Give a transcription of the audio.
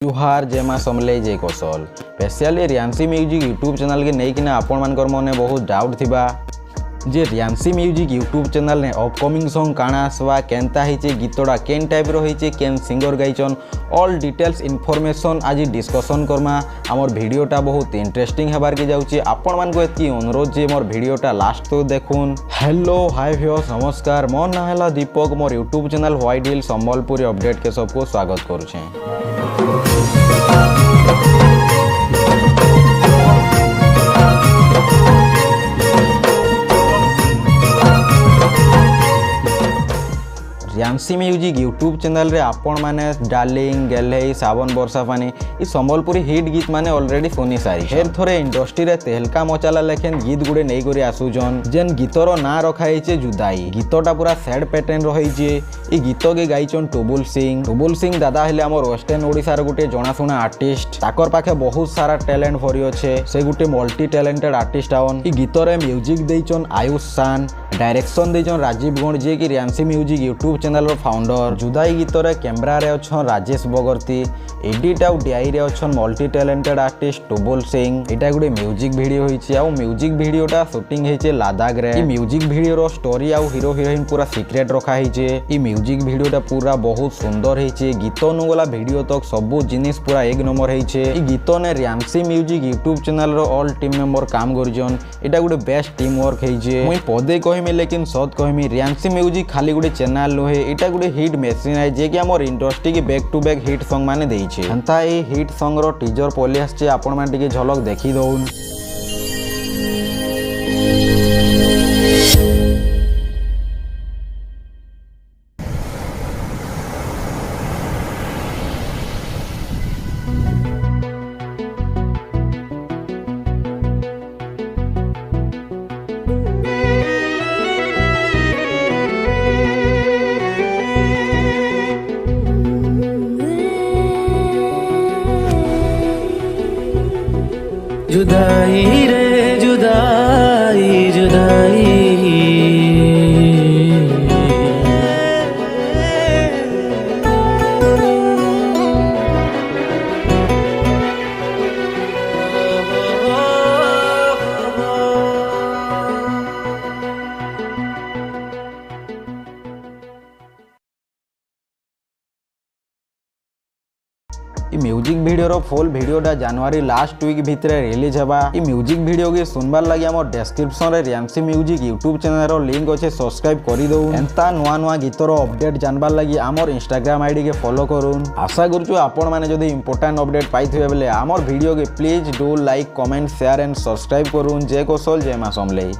जुहार जेमा समले जे कौशल specially Riyansi music YouTube channel के नहीं किना आपण मानकर मने बहुत डाउट थिबा जे रियांसी म्यूजिक यूट्यूब चैनल ने अपकमिंग सॉन्ग काना आसवा केनता हिचे गीतडा केन टाइप रो हिचे केन सिंगर गाइचन ऑल डिटेल्स इन्फॉर्मेशन आज डिस्कशन करमा हमर वीडियोटा बहुत इंटरेस्टिंग हेबार के जाउची आपण मान को एतकी अनुरोध जे मोर वीडियोटा लास्ट तो देखुन। हेलो हाय व्यूअर्स नमस्कार मोर ना हला दीपक मोर यूट्यूब चैनल व्हाइट हिल संबलपुरी अपडेट के सबको स्वागत करूछे। रियांसी म्यूजिक यूट्यूब चैनल रे आपण माने डार्लिंग गेल्हे सावन वर्षा पानी ई संबलपुरी हिट गीत माने ऑलरेडी सुनी सारी फेर थोरे इंडस्ट्री रे तेलका मचाला लेखन गीत गुडे नै करी आसुजन जेन गीतर ना रखा हिचे जुदाई गीतटा पूरा सैड पैटर्न रहिचे। ई गीत के गाइचन टुबुल सिंह दादा हेले हमर वेस्टर्न ओडिसा रे गुटे जणासुना आर्टिस्ट ताकर पाखे बहुत सारा टैलेंट भरी अच्छे से गुटे मल्टी टैलेंटेड आर्टिस्ट आवन। ई गीत रे म्यूजिक देइचन आयुष सान डायरेक्शन देइचन राजीव गण जे कि रियांसी म्यूजिक यूट्यूब चैनल रो फाउंडर। जुदाई गीत रे कैमरा रे अछन राजेश बगर्ती एडिट आउ डीआई रे अछन मल्टी टैलेंटेड आर्टिस्ट टुबुल सिंह। एटा गुटे म्यूजिक वीडियो होइछि आउ म्यूजिक वीडियोटा शूटिंग हेचे लद्दाख रे। ई म्यूजिक वीडियो रो स्टोरी आउ हीरो हीरोइन पूरा सीक्रेट रखा हेचे। ई म्यूजिक वीडियोटा पूरा बहुत सुंदर हेचे गीत नुगला वीडियो तक सब जिनिस पूरा एक नंबर हेचे। ई गीत ने रियांसी म्यूजिक यूट्यूब चैनल रो ऑल टीम मेंबर काम करजन एटा गुटे बेस्ट टीम वर्क हेचे। मुई पदे कहमी लेकिन सत कहमी रियांसी म्यूजिक खाली गुटे चैनल लो है एटा गुटे हिट मशीन है जे कि हमर इंडस्ट्री के back to back hit song माने देइछे। अंता ए हिट सॉन्ग रो टीजर पले आछे आपण माने टिके झलक देखि दउन। जुदाई रे जुदाई जुदाई म्यूजिक वीडियो रो फुल वीडियोटा जनवरी लास्ट वीक भितर रिलीज हेबा। ई म्यूजिक वीडियो के सुनबार लागि हमर डिस्क्रिप्शन रे रियांसी म्यूजिक यूट्यूब चैनल रो लिंक अछि सब्सक्राइब करि दउ। एंता नुआ नुआ गीत रो अपडेट जानबार लागि हमर इंस्टाग्राम आईडी के फॉलो करून। आशा करछु आपण माने जदी इंपोर्टेंट अपडेट पाइथिबे बेले हमर वीडियो के please do like comment share and subscribe करून। जय कौशल जय मां समले।